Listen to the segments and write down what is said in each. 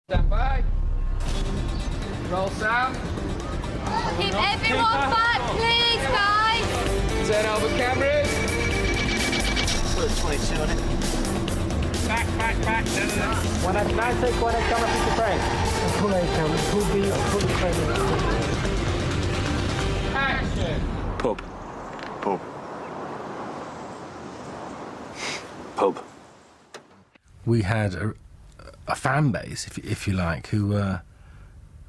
Stand by. Roll sound. Keep everyone back, please, guys. Turn over cameras. Put 22 on it. Back. When I take one, I come up with the frame. Pull A camera, pull B, pull the frame. Action. Pub. We had a fan base, if you like, who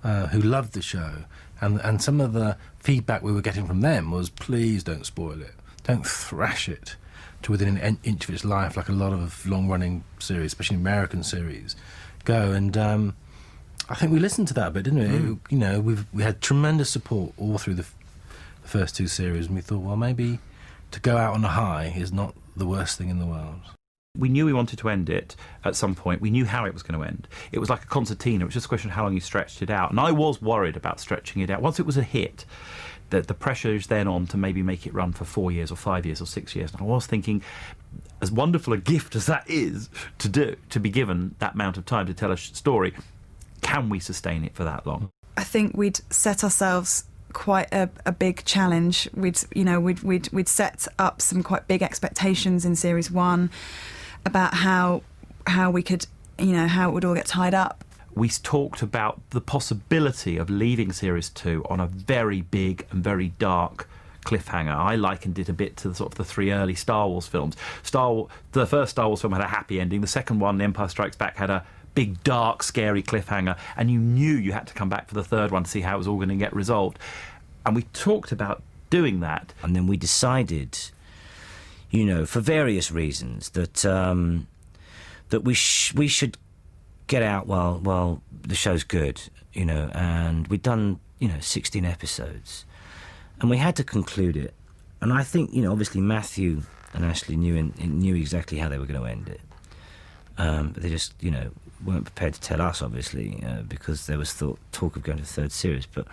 loved the show, and some of the feedback we were getting from them was, please don't spoil it, don't thrash it to within an inch of its life, like a lot of long-running series, especially American series, go. And I think we listened to that a bit, didn't we? You know, we had tremendous support all through the first two series, and we thought, well, maybe to go out on a high is not the worst thing in the world. We knew we wanted to end it at some point. We knew how it was going to end. It was like a concertina. It was just a question of how long you stretched it out. And I was worried about stretching it out. Once it was a hit, the pressure is then on to maybe make it run for 4 years or 5 years or 6 years. And I was thinking, as wonderful a gift as that is to be given that amount of time to tell a story, can we sustain it for that long? I think we'd set ourselves quite a big challenge. We'd set up some quite big expectations in series one about how we could, how it would all get tied up. We talked about the possibility of leaving series 2 on a very big and very dark cliffhanger. I likened it a bit to the three early Star Wars films. The first Star Wars film had a happy ending. The second one, The Empire Strikes Back, had a big, dark, scary cliffhanger, and you knew you had to come back for the third one to see how it was all going to get resolved. And we talked about doing that. And then we decided, for various reasons, that we should get out while the show's good, and we'd done, 16 episodes. And we had to conclude it. And I think, obviously Matthew and Ashley knew exactly how they were going to end it. But they just, weren't prepared to tell us, obviously, because there was talk of going to the third series. But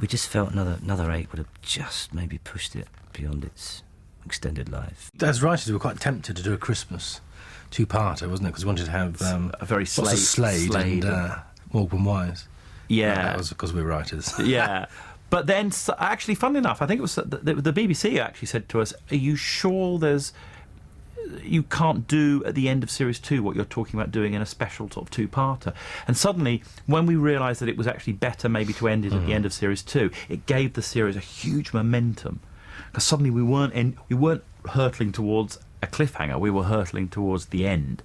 we just felt another 8 would have just maybe pushed it beyond its extended life. As writers, we were quite tempted to do a Christmas two-parter, wasn't it? Because we wanted to have a very Slade and Morgan Wise. Yeah. That was because we were writers. Yeah. But then, actually, funnily enough, I think it was the BBC actually said to us, are you sure you can't do at the end of series 2 what you're talking about doing in a special sort of two-parter? And suddenly, when we realised that it was actually better maybe to end it at the end of series 2, it gave the series a huge momentum, because suddenly we weren't hurtling towards a cliffhanger, we were hurtling towards the end,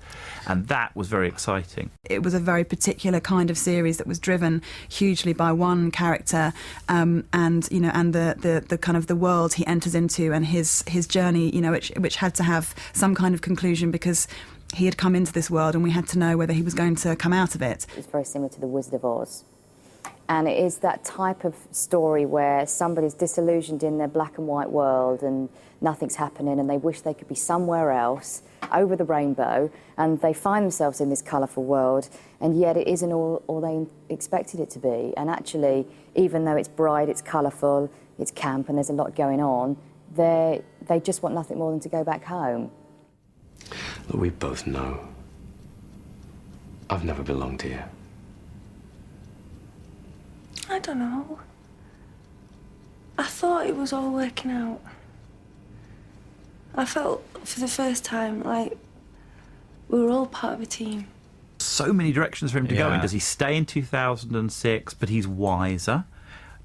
and that was very exciting. It was a very particular kind of series that was driven hugely by one character, and the kind of the world he enters into and his journey, which had to have some kind of conclusion, because he had come into this world and we had to know whether he was going to come out of it. It's very similar to The Wizard of Oz. And it is that type of story where somebody's disillusioned in their black and white world and nothing's happening and they wish they could be somewhere else, over the rainbow, and they find themselves in this colourful world, and yet it isn't all they expected it to be. And actually, even though it's bright, it's colourful, it's camp, and there's a lot going on, they just want nothing more than to go back home. Look, we both know I've never belonged here. I don't know. I thought it was all working out. I felt for the first time like we were all part of a team. So many directions for him to go in. Does he stay in 2006, but he's wiser?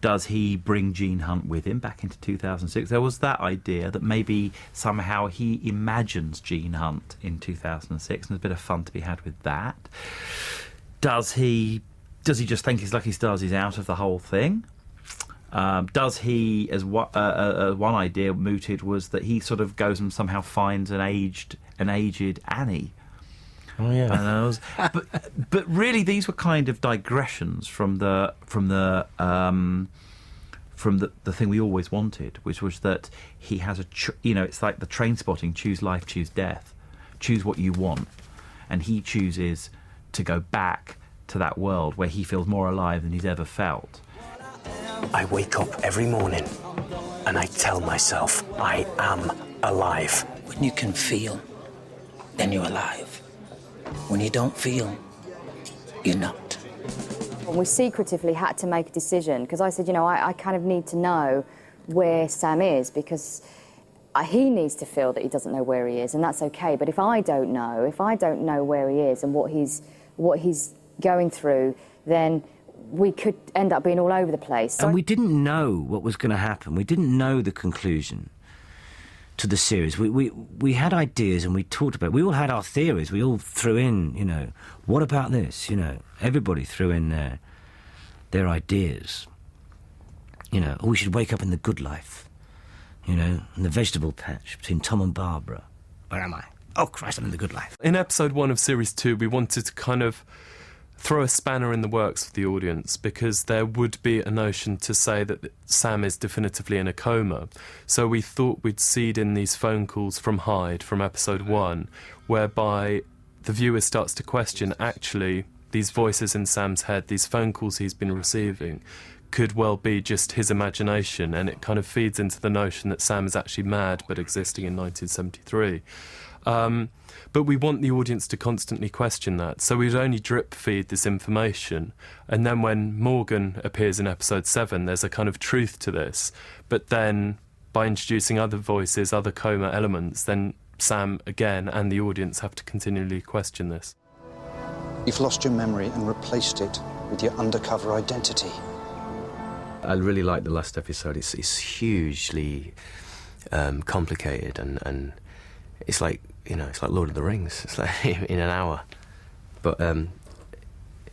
Does he bring Gene Hunt with him back into 2006? There was that idea that maybe somehow he imagines Gene Hunt in 2006, and there's a bit of fun to be had with that. Does he just think his lucky stars he's out of the whole thing? Does he, as one idea mooted was that he sort of goes and somehow finds an aged Annie. Oh yeah. But really, these were kind of digressions from the thing we always wanted, which was that he has it's like the train spotting: choose life, choose death, choose what you want, and he chooses to go back to that world where he feels more alive than he's ever felt. I wake up every morning and I tell myself I am alive. When you can feel, then you're alive. When you don't feel, you're not. We secretively had to make a decision, because I said, you know, I kind of need to know where Sam is, because he needs to feel that he doesn't know where he is, and that's okay. But if I don't know where he is and what he's going through, then we could end up being all over the place. So and we didn't know what was going to happen. We didn't know the conclusion to the series. We had ideas and we talked about it. We all had our theories. We all threw in, you know, what about this? You know, everybody threw in their ideas. You know, we should wake up in the good life. You know, in the vegetable patch between Tom and Barbara. Where am I? Oh, Christ, I'm in the good life. In episode 1 of series 2, we wanted to kind of throw a spanner in the works for the audience, because there would be a notion to say that Sam is definitively in a coma. So we thought we'd seed in these phone calls from Hyde from episode 1, whereby the viewer starts to question, actually, these voices in Sam's head, these phone calls he's been receiving, could well be just his imagination, and it kind of feeds into the notion that Sam is actually mad but existing in 1973. But we want the audience to constantly question that, so we'd only drip feed this information, and then when Morgan appears in episode 7, there's a kind of truth to this, but then by introducing other voices, other coma elements, then Sam again and the audience have to continually question this. You've lost your memory and replaced it with your undercover identity. I really like the last episode. It's hugely complicated, and it's like, you know, it's like Lord of the Rings. It's like in an hour, but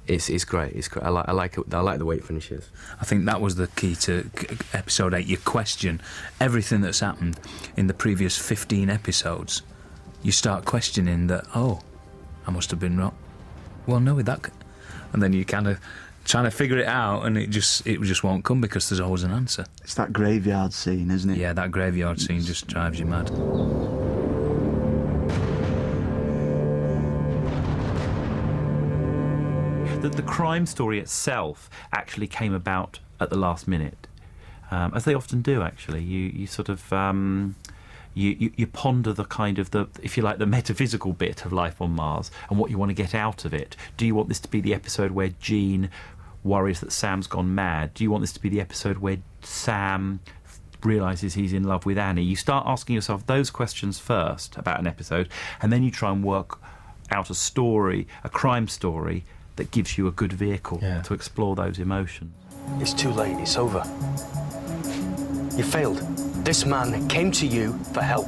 it's great. It's great. I like it. I like the way it finishes. I think that was the key to episode 8. You question everything that's happened in the previous 15 episodes. You start questioning that. Oh, I must have been wrong. Well, no, with that, and then you kind of trying to figure it out, and it just won't come, because there's always an answer. It's that graveyard scene, isn't it? Yeah, that graveyard scene just drives you mad. The crime story itself actually came about at the last minute, as they often do. Actually, you sort of you ponder the kind of if you like, the metaphysical bit of life on Mars and what you want to get out of it. Do you want this to be the episode where Jean worries that Sam's gone mad? Do you want this to be the episode where Sam realises he's in love with Annie? You start asking yourself those questions first about an episode, and then you try and work out a story, a crime story, that gives you a good vehicle to explore those emotions. It's too late. It's over. You failed. This man came to you for help.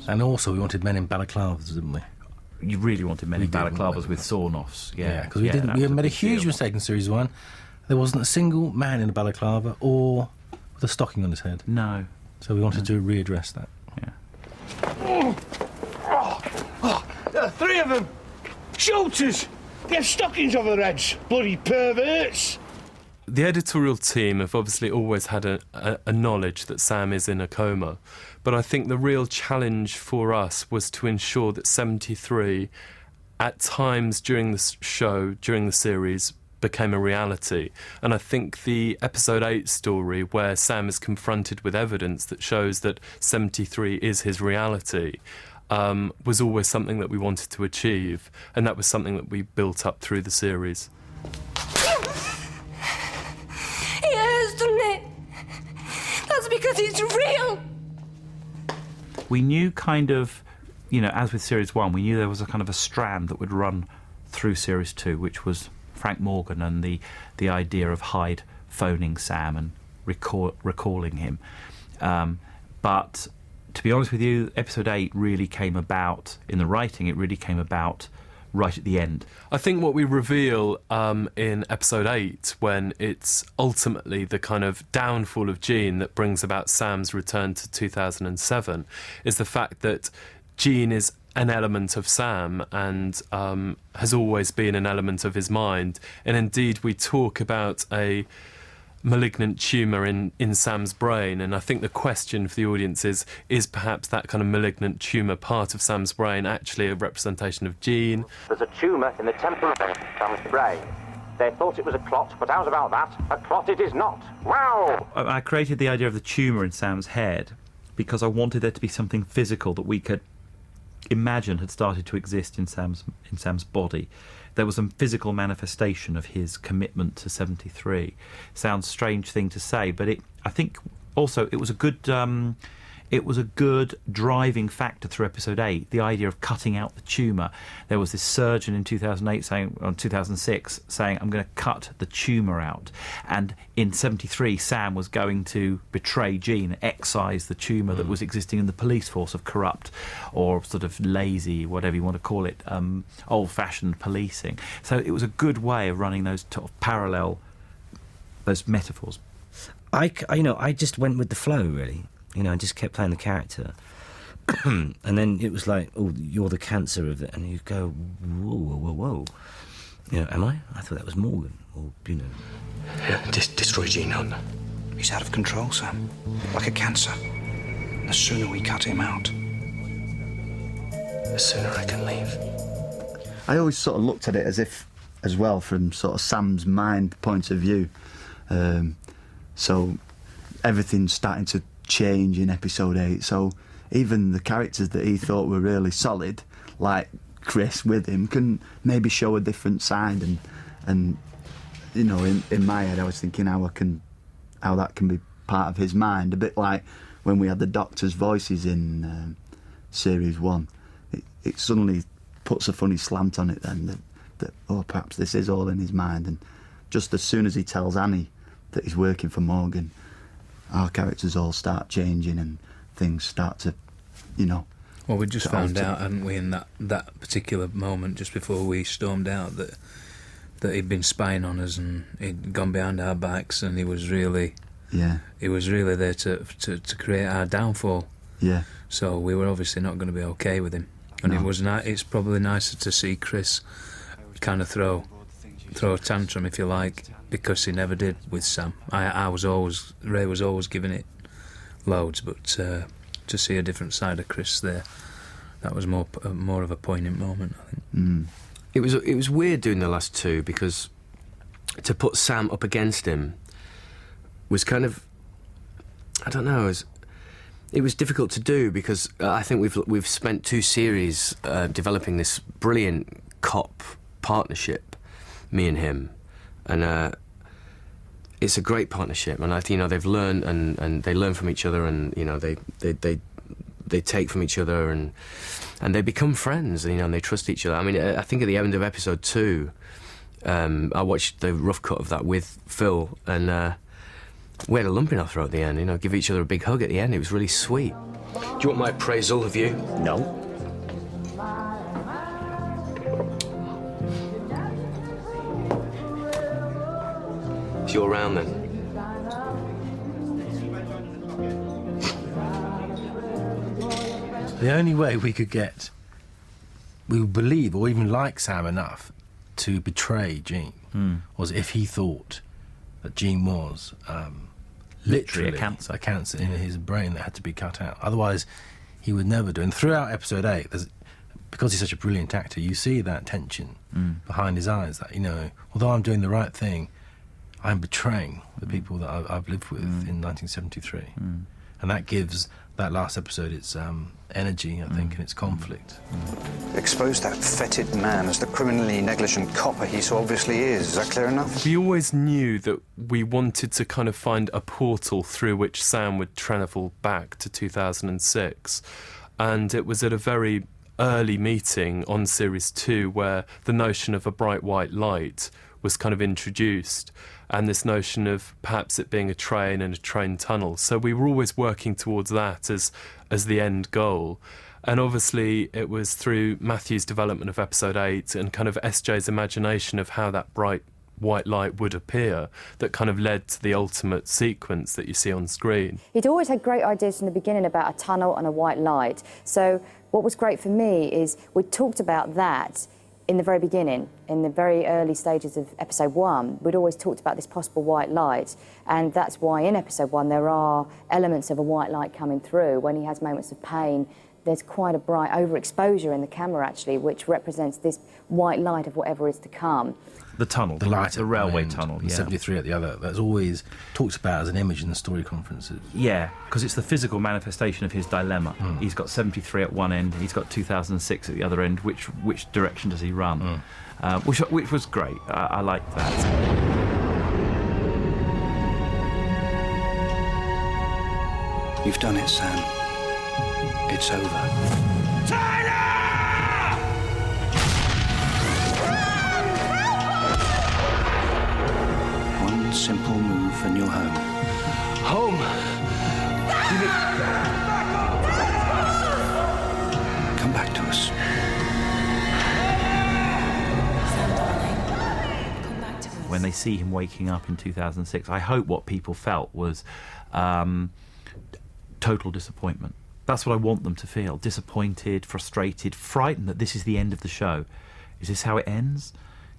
And also, we wanted men in balaclavas, didn't we? You really wanted men in balaclavas with sawn-offs. Yeah, because we made a huge mistake in Series 1. There wasn't a single man in a balaclava or with a stocking on his head. No. So we wanted to readdress that. Yeah. There are 3 of them! Shooters! They have stockings over their heads! Bloody perverts! The editorial team have obviously always had a knowledge that Sam is in a coma, but I think the real challenge for us was to ensure that 73, at times during the show, during the series, became a reality. And I think the episode 8 story, where Sam is confronted with evidence that shows that 73 is his reality, was always something that we wanted to achieve, and that was something that we built up through the series. He has done it. That's because it's real. We knew kind of, you know, as with Series 1, we knew there was a kind of a strand that would run through Series 2, which was Frank Morgan and the idea of Hyde phoning Sam and recalling him. But to be honest with you, episode 8 really came about, in the writing, it really came about right at the end. I think what we reveal in episode 8, when it's ultimately the kind of downfall of Jean that brings about Sam's return to 2007, is the fact that Jean is an element of Sam and has always been an element of his mind. And indeed, we talk about a malignant tumour in Sam's brain, and I think the question for the audience is perhaps that kind of malignant tumour part of Sam's brain actually a representation of Jean? There's a tumour in the temple of Sam's brain. They thought it was a clot, but how's about that? A clot it is not. Wow! I created the idea of the tumour in Sam's head because I wanted there to be something physical that we could imagine had started to exist in Sam's body. There was a physical manifestation of his commitment to 73. Sounds a strange thing to say, but I think also it was a good driving factor through episode 8, the idea of cutting out the tumour. There was this surgeon in 2006 saying, I'm going to cut the tumour out. And in 73, Sam was going to betray Jean, excise the tumour that was existing in the police force of corrupt or sort of lazy, whatever you want to call it, old-fashioned policing. So it was a good way of running those sort of parallel, those metaphors. I just went with the flow, really. I just kept playing the character. And then it was like, oh, you're the cancer of it. And you go, whoa. Am I? I thought that was Morgan. Or, Destroy Gene Hunt. He's out of control, Sam. Like a cancer. The sooner we cut him out, the sooner I can leave. I always sort of looked at it as if, as well, from sort of Sam's mind point of view. So everything's starting to change in episode 8, so even the characters that he thought were really solid, like Chris with him, can maybe show a different side, and in my head I was thinking how that can be part of his mind, a bit like when we had the Doctor's voices in series 1. It suddenly puts a funny slant on it then, that perhaps this is all in his mind, and just as soon as he tells Annie that he's working for Morgan, our characters all start changing and things start to, Well, we just found out, hadn't we, in that particular moment just before we stormed out, that he'd been spying on us and he'd gone behind our backs, and he was really there to create our downfall. Yeah. So we were obviously not going to be okay with him, and it's probably nicer to see Chris kind of throw a tantrum, if you like, because he never did with Sam. Ray was always giving it loads, but to see a different side of Chris there, that was more of a poignant moment, I think. Mm. It was weird doing the last two, because to put Sam up against him was kind of, I don't know, it was difficult to do, because I think we've spent 2 series developing this brilliant cop partnership, me and him, and it's a great partnership, and they've learned and they learn from each other, and they take from each other, and they become friends, and they trust each other. I mean, I think at the end of episode 2, I watched the rough cut of that with Phil, and we had a lump in our throat at the end. Give each other a big hug at the end. It was really sweet. Do you want my appraisal of you? No. If you're around, then. The only way we would believe or even like Sam enough to betray Jean was if he thought that Jean was literally a cancer in his brain that had to be cut out. Otherwise, he would never do. And throughout episode 8, because he's such a brilliant actor, you see that tension behind his eyes, that, although I'm doing the right thing, I'm betraying the people that I've lived with in 1973. And that gives that last episode its energy, I think, and its conflict. Expose that fetid man as the criminally negligent copper he so obviously is. Is that clear enough? We always knew that we wanted to kind of find a portal through which Sam would travel back to 2006. And it was at a very early meeting on Series 2 where the notion of a bright white light was kind of introduced, and this notion of perhaps it being a train and a train tunnel. So we were always working towards that as the end goal. And obviously it was through Matthew's development of episode 8 and kind of SJ's imagination of how that bright white light would appear that kind of led to the ultimate sequence that you see on screen. He'd always had great ideas from the beginning about a tunnel and a white light. So what was great for me is we talked about that in the very beginning, in the very early stages of episode 1, we'd always talked about this possible white light, and that's why in episode 1 there are elements of a white light coming through when he has moments of pain there's quite a bright overexposure in the camera, actually, which represents this white light of whatever is to come. The tunnel, the light, the railway tunnel, the 73 at the other. That's always talked about as an image in the story conferences. Yeah, because it's the physical manifestation of his dilemma. He's got 73 at one end, he's got 2006 at the other end. Which direction does he run? Which was great. I liked that. You've done it, Sam. It's over. One simple move and you're home. Home? Come back to us. When they see him waking up in 2006, I hope what people felt was total disappointment. That's what I want them to feel. Disappointed, frustrated, frightened that this is the end of the show. Is this how it ends?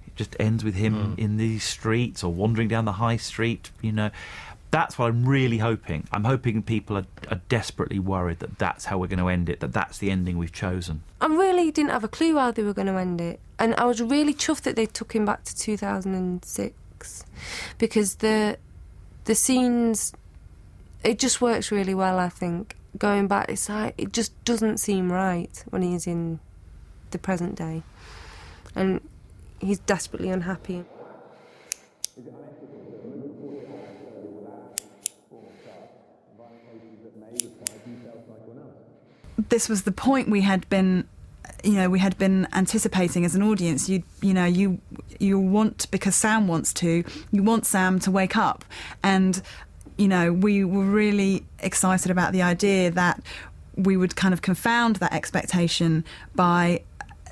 It just ends with him in these streets or wandering down the high street, you know. That's what I'm really hoping. I'm hoping people are desperately worried that that's how we're going to end it, that that's the ending we've chosen. I really didn't have a clue how they were going to end it. And I was really chuffed that they took him back to 2006 because the scenes, it just works really well, I think. Going back, it's like, it just doesn't seem right when he's in the present day. And he's desperately unhappy. This was the point we had been anticipating as an audience. You want, because Sam wants to, you want Sam to wake up. And, you know, we were really excited about the idea that we would kind of confound that expectation by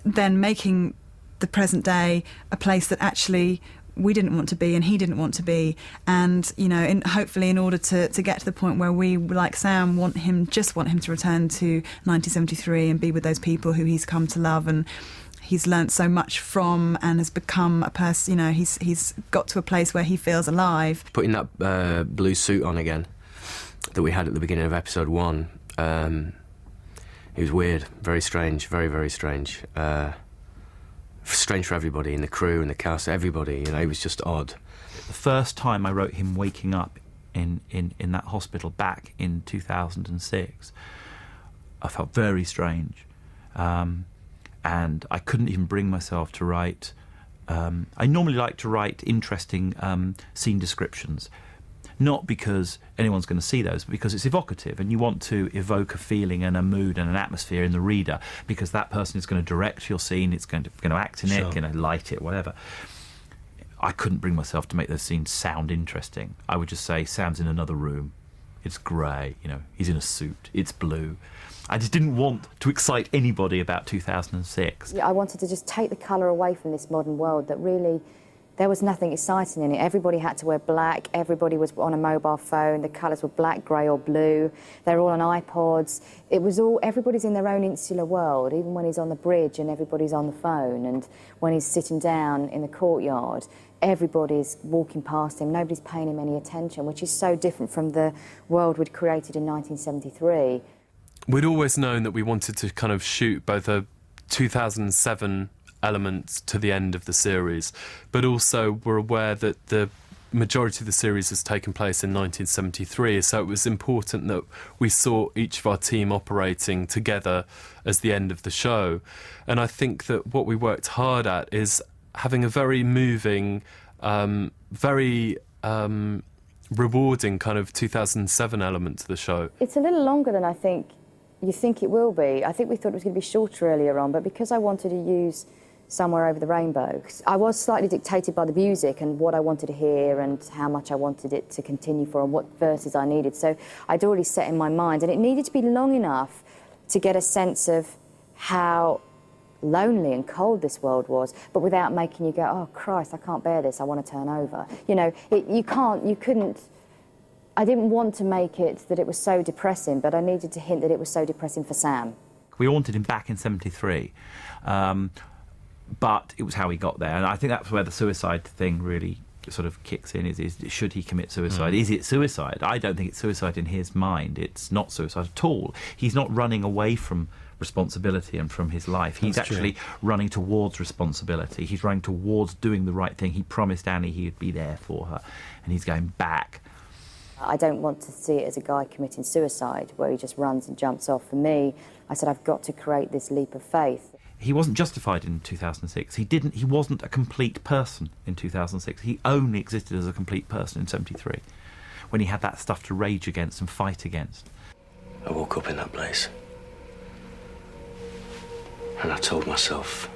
then making the present day a place that actually we didn't want to be and he didn't want to be. And, you know, hopefully in order to get to the point where we, like Sam, want him to return to 1973 and be with those people who he's come to love and he's learnt so much from and has become a person, you know, he's got to a place where he feels alive. Putting that blue suit on again that we had at the beginning of episode 1, it was weird, very strange, very, very strange. Strange for everybody in the crew and the cast, everybody, you know, it was just odd. The first time I wrote him waking up in that hospital back in 2006, I felt very strange. And I couldn't even bring myself to write... I normally like to write interesting scene descriptions, not because anyone's going to see those, but because it's evocative and you want to evoke a feeling and a mood and an atmosphere in the reader because that person is going to direct your scene, it's going to act in it, light it, whatever. I couldn't bring myself to make those scenes sound interesting. I would just say, Sam's in another room, it's grey, you know, he's in a suit, it's blue. I just didn't want to excite anybody about 2006. I wanted to just take the colour away from this modern world that really... There was nothing exciting in it. Everybody had to wear black. Everybody was on a mobile phone. The colours were black, grey or blue. They were all on iPods. It was all... Everybody's in their own insular world, even when he's on the bridge and everybody's on the phone and when he's sitting down in the courtyard, everybody's walking past him. Nobody's paying him any attention, which is so different from the world we'd created in 1973. We'd always known that we wanted to kind of shoot both a 2007 elements to the end of the series, but also we're aware that the majority of the series has taken place in 1973, so it was important that we saw each of our team operating together as the end of the show. And I think that what we worked hard at is having a very moving, very rewarding kind of 2007 element to the show. It's a little longer than I think you think it will be. I think we thought it was going to be shorter earlier on, but because I wanted to use Somewhere Over the Rainbow, I was slightly dictated by the music and what I wanted to hear and how much I wanted it to continue for and what verses I needed. So I'd already set in my mind, and it needed to be long enough to get a sense of how lonely and cold this world was, but without making you go, oh Christ, I can't bear this, I want to turn over. You know, you couldn't, I didn't want to make it that it was so depressing, but I needed to hint that it was so depressing for Sam. We wanted him back in 73. But it was how he got there, and I think that's where the suicide thing really sort of kicks in, is should he commit suicide? Is it suicide? I don't think it's suicide in his mind. It's not suicide at all. He's not running away from responsibility and from his life. He's actually running towards responsibility. He's running towards doing the right thing. He promised Annie he would be there for her, and he's going back. I don't want to see it as a guy committing suicide where he just runs and jumps off. For me, I said I've got to create this leap of faith. He wasn't justified in 2006. He wasn't a complete person in 2006. He only existed as a complete person in 73, when he had that stuff to rage against and fight against. I woke up in that place. And I told myself,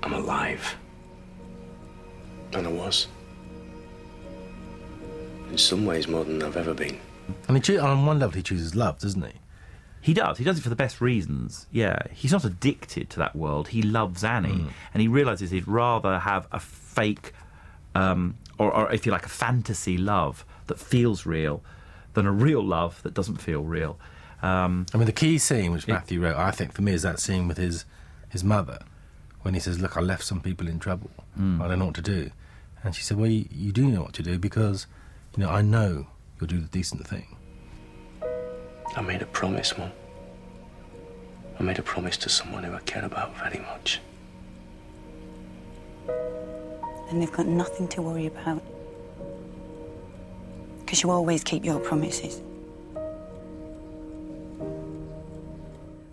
I'm alive. And I was. In some ways more than I've ever been. And on one level he chooses love, doesn't he? He does. He does it for the best reasons. Yeah, he's not addicted to that world. He loves Annie, and he realises he'd rather have a fake, or if you like, a fantasy love that feels real, than a real love that doesn't feel real. I mean, the key scene which Matthew wrote, I think, for me, is that scene with his mother, when he says, "Look, I left some people in trouble. I don't know what to do," and she said, "Well, you do know what to do because, you know, I know you'll do the decent thing." I made a promise, Mum. I made a promise to someone who I care about very much. And they've got nothing to worry about. Because you always keep your promises.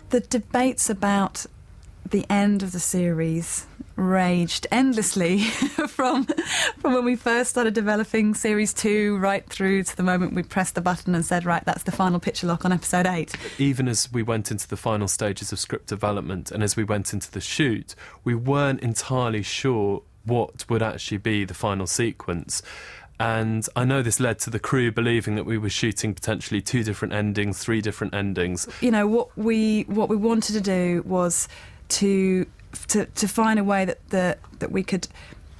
The debates about the end of the series raged endlessly from when we first started developing Series 2 right through to the moment we pressed the button and said, right, that's the final picture lock on episode 8. Even as we went into the final stages of script development and as we went into the shoot, we weren't entirely sure what would actually be the final sequence. And I know this led to the crew believing that we were shooting potentially 2 different endings, 3 different endings. You know, what we wanted to do was to find a way that we could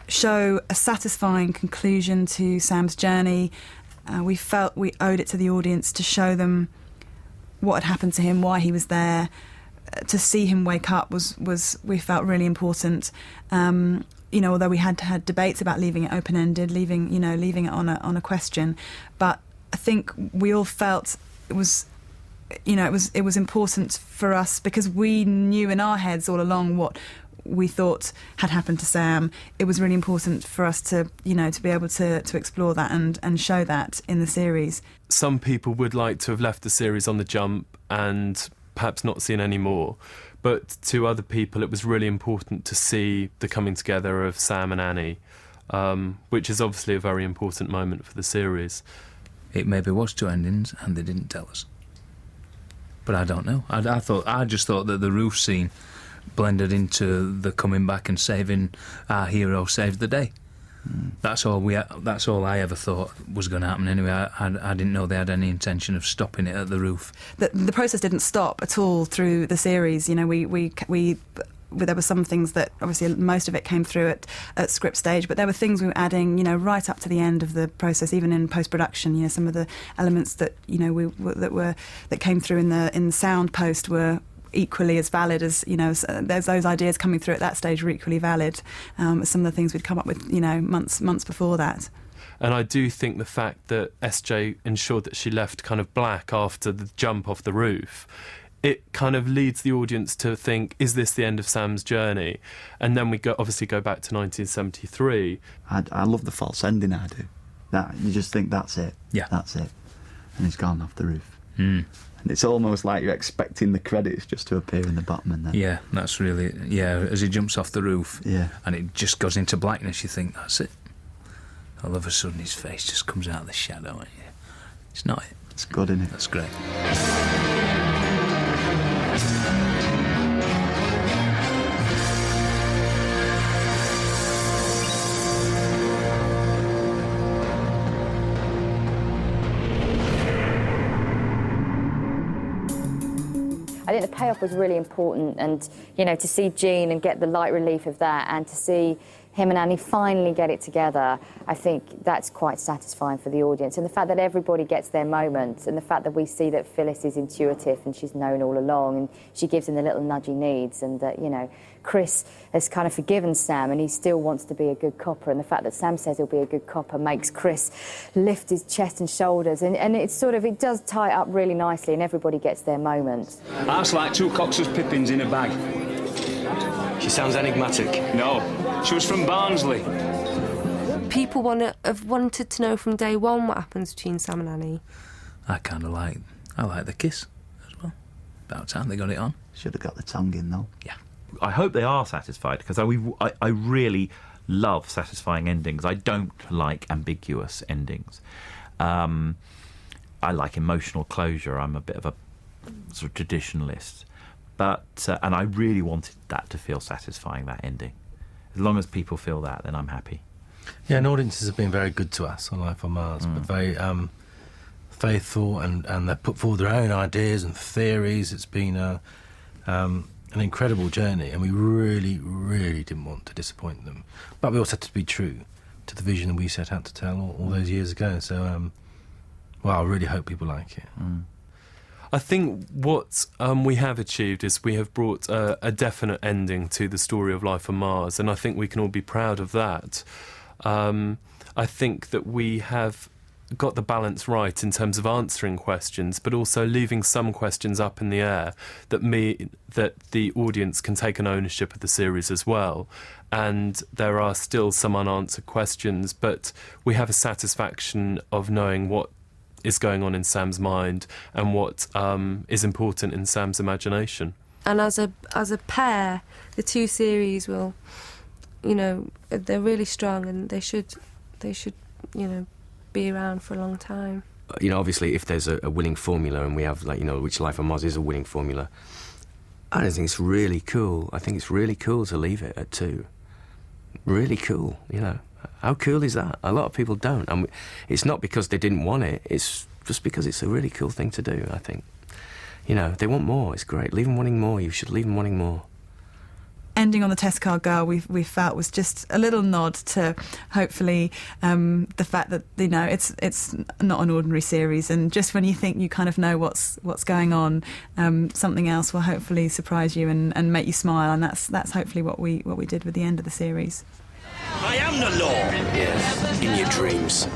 show a satisfying conclusion to Sam's journey. We felt we owed it to the audience to show them what had happened to him, why he was there. To see him wake up was we felt really important. You know, although we had debates about leaving it open-ended, leaving it on a question, but I think we all felt it was important for us because we knew in our heads all along what we thought had happened to Sam. It was really important for us to be able to explore that and show that in the series. Some people would like to have left the series on the jump and perhaps not seen any more. But to other people, it was really important to see the coming together of Sam and Annie, which is obviously a very important moment for the series. It maybe was 2 endings, and they didn't tell us. But I don't know. I just thought that the roof scene blended into the coming back and saving our hero saved the day. That's all I ever thought was going to happen. Anyway, I didn't know they had any intention of stopping it at the roof. The process didn't stop at all through the series. You know, there were some things that obviously most of it came through at script stage, but there were things we were adding, right up to the end of the process, even in post production. Some of the elements that that came through in the sound post were equally as valid as there's those ideas coming through at that stage were equally valid as some of the things we'd come up with months before that. And I do think the fact that SJ ensured that she left kind of black after the jump off the roof, it kind of leads the audience to think, is this the end of Sam's journey? And then we obviously go back to 1973. I love the false ending. I do. That you just think that's it. Yeah, that's it, and he's gone off the roof. And it's almost like you're expecting the credits just to appear in the bottom, and then that's really as he jumps off the roof, and it just goes into blackness. You think that's it. All of a sudden, his face just comes out of the shadow, and it's not it. It's good, isn't it? That's great. I think the payoff was really important, and to see Jean and get the light relief of that, and to see him and Annie finally get it together, I think that's quite satisfying for the audience. And the fact that everybody gets their moment, and the fact that we see that Phyllis is intuitive and she's known all along, and she gives him the little nudge he needs, and that, you know, Chris has kind of forgiven Sam and he still wants to be a good copper, and the fact that Sam says he'll be a good copper makes Chris lift his chest and shoulders, and it's sort of, it does tie up really nicely, and everybody gets their moment. That's like two Cox's pippins in a bag. She sounds enigmatic. No, she was from Barnsley. People have wanted to know from day one what happens between Sam and Annie. I like the kiss as well. About time they got it on. Should have got the tongue in though. Yeah. I hope they are satisfied, because I really love satisfying endings. I don't like ambiguous endings. I like emotional closure. I'm a bit of a sort of traditionalist. But and I really wanted that to feel satisfying, that ending. As long as people feel that, then I'm happy. Yeah, and audiences have been very good to us on Life on Mars, but very faithful, and they put forward their own ideas and theories. It's been an incredible journey, and we really, really didn't want to disappoint them. But we also had to be true to the vision that we set out to tell all those years ago. So, well, I really hope people like it. I think what we have achieved is we have brought a definite ending to the story of Life on Mars, and I think we can all be proud of that. I think that we have got the balance right in terms of answering questions, but also leaving some questions up in the air that mean that the audience can take an ownership of the series as well. And there are still some unanswered questions, but we have a satisfaction of knowing what is going on in Sam's mind and what is important in Sam's imagination. And as a pair, the two series will, you know, they're really strong, and they should, you know, be around for a long time. You know, obviously, if there's a winning formula, and we have, like, you know, which Life on Mars is a winning formula, I don't think it's really cool. I think it's really cool to leave it at 2. Really cool, you know. How cool is that? A lot of people don't. And it's not because they didn't want it, it's just because it's a really cool thing to do, I think. You know, they want more, it's great. Leave them wanting more, you should leave them wanting more. Ending on the Test Card Girl, we felt was just a little nod to, hopefully, the fact that, you know, it's not an ordinary series, and just when you think you kind of know what's going on, something else will hopefully surprise you and make you smile, and that's hopefully what we did with the end of the series. I am the law. Yeah, in your dreams.